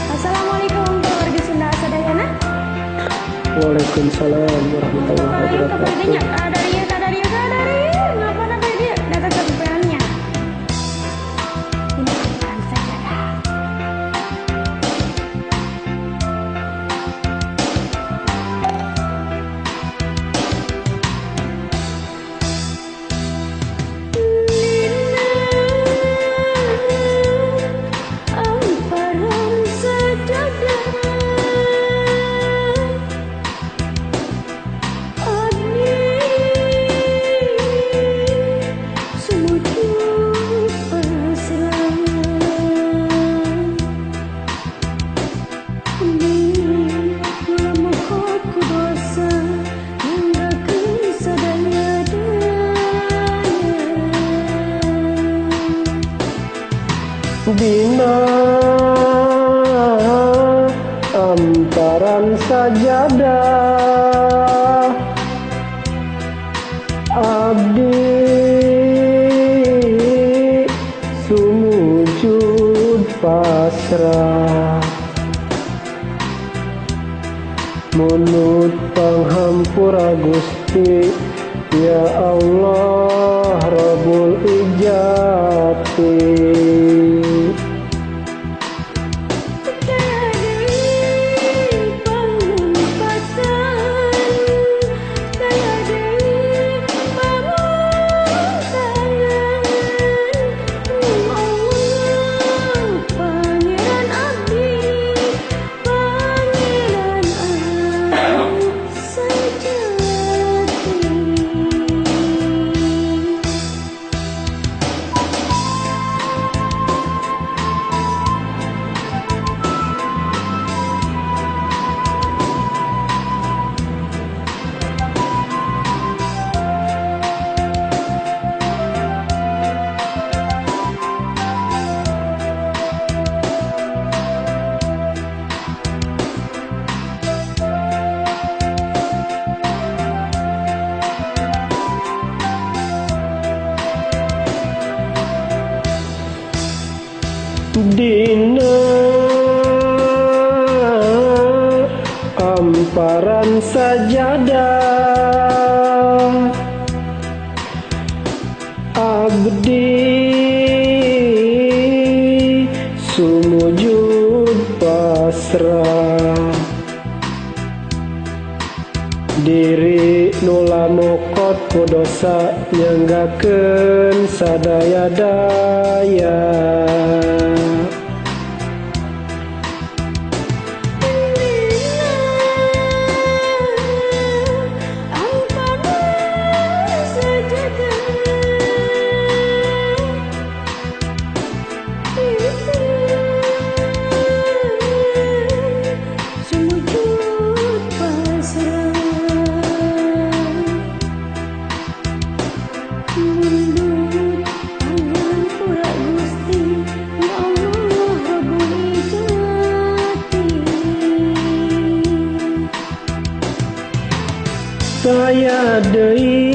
Assalamualaikum keluarga Sunda Sadayana. Waalaikumsalam warahmatullahi wabarakatuh. Ngapa nak dia? Datang ke kupeannya. Ini apaan sajadah? Dina amparan sajadah abdi sumujud pasrah munut panghampura Gusti ya Allah Rabbul Ijati. Dina amparan sajadah abdi sumujud pasrah diri nula mokot ku dosa nyanggakeun sadaya-daya. Saya deui